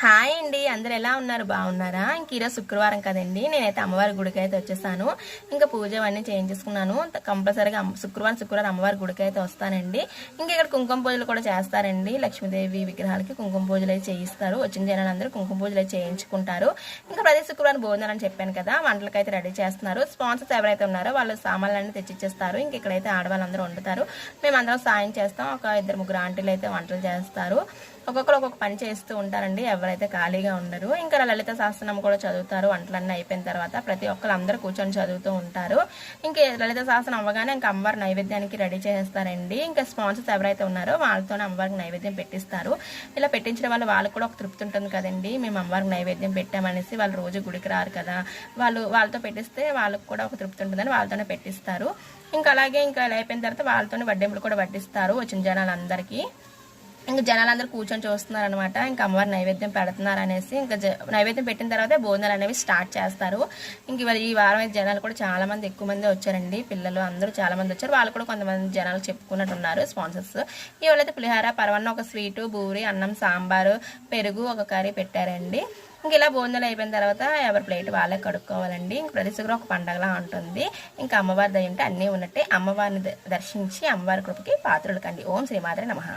Hi అండి, అందరు ఎలా ఉన్నారు? బాగున్నారా? ఇంక ఈరోజు శుక్రవారం కదండి, నేనైతే అమ్మవారి గుడికి అయితే వచ్చేసాను. ఇంకా పూజ అవన్నీ చేయించేసుకున్నాను. కంపల్సరీగా శుక్రవారం అమ్మవారి గుడికి అయితే వస్తానండి. ఇంకా ఇక్కడ కుంకుమ పూజలు కూడా చేస్తారండి. లక్ష్మీదేవి విగ్రహాలకి కుంకుమ పూజలు అయితే చేయిస్తారు. వచ్చిన జనాలు అందరూ కుంకుమ పూజలు అయితే చేయించుకుంటారు. ఇంకా ప్రతి శుక్రవారం భోజనాలు అని చెప్పాను కదా, వంటలకైతే రెడీ చేస్తున్నారు. స్పాన్సర్స్ ఎవరైతే ఉన్నారో వాళ్ళు సామాన్లన్నీ తెచ్చిచ్చేస్తారు. ఇంక ఇక్కడైతే ఆడవాళ్ళందరూ వండుతారు. మేమందరం సాయం చేస్తాం. ఒక 2-3 ఆంటీలు అయితే వంటలు చేస్తారు. ఒక్కొక్కరు ఒక్కొక్క పని చేస్తూ ఉంటారండి. ఎవరైతే ఖాళీగా ఉండరు. ఇంకా లలిత సహస్రనామం కూడా చదువుతారు. వంటలన్నీ అయిపోయిన తర్వాత ప్రతి ఒక్కరు అందరూ కూర్చొని చదువుతూ ఉంటారు. ఇంకా లలిత సహస్రనామం అవ్వగానే ఇంకా అమ్మవారి నైవేద్యానికి రెడీ చేస్తారండి. ఇంకా స్పాన్సర్స్ ఎవరైతే ఉన్నారో వాళ్ళతోనే అమ్మవారికి నైవేద్యం పెట్టిస్తారు. ఇలా పెట్టించిన వాళ్ళకు కూడా ఒక తృప్తి ఉంటుంది కదండి. మేము అమ్మవారికి నైవేద్యం పెట్టామనేసి వాళ్ళు రోజు గుడికి రారు కదా, వాళ్ళతో పెట్టిస్తే వాళ్ళకు కూడా ఒక తృప్తి ఉంటుందని వాళ్ళతోనే పెట్టిస్తారు. ఇంకా అలాగే ఇంకా అయిపోయిన తర్వాత వాళ్ళతోనే వడ్డింపులు కూడా వడ్డిస్తారు వచ్చిన జనాలందరికీ. ఇంకా జనాలందరూ కూర్చొని చూస్తున్నారు అనమాట. ఇంకా అమ్మవారి నైవేద్యం పెడుతున్నారు అనేసి ఇంకా నైవేద్యం పెట్టిన తర్వాత భోజనాలు అనేవి స్టార్ట్ చేస్తారు. ఇంక ఈ వారం అయితే జనాలు కూడా చాలా మంది ఎక్కువ మంది వచ్చారండి. పిల్లలు అందరూ చాలా మంది వచ్చారు. వాళ్ళు కూడా కొంతమంది జనాలు చెప్పుకున్నట్టున్నారు స్పాన్సర్స్. ఇవాళైతే పులిహార, పరవన్న, ఒక స్వీటు, బూరి, అన్నం, సాంబారు, పెరుగు, ఒక కర్రీ పెట్టారండి. ఇంక ఇలా భోజనాలు అయిపోయిన తర్వాత ఎవరి ప్లేట్ వాళ్ళే కడుక్కోవాలండి. ఇంక ప్రతి శుక్రవారం ఒక పండగలా ఉంటుంది. ఇంకా అమ్మవారి దయ ఉంటే అన్నీ ఉన్నట్టే. అమ్మవారిని దర్శించి అమ్మవారి కృపకి పాత్రలు కండి. ఓం శ్రీమాత్రే నమః.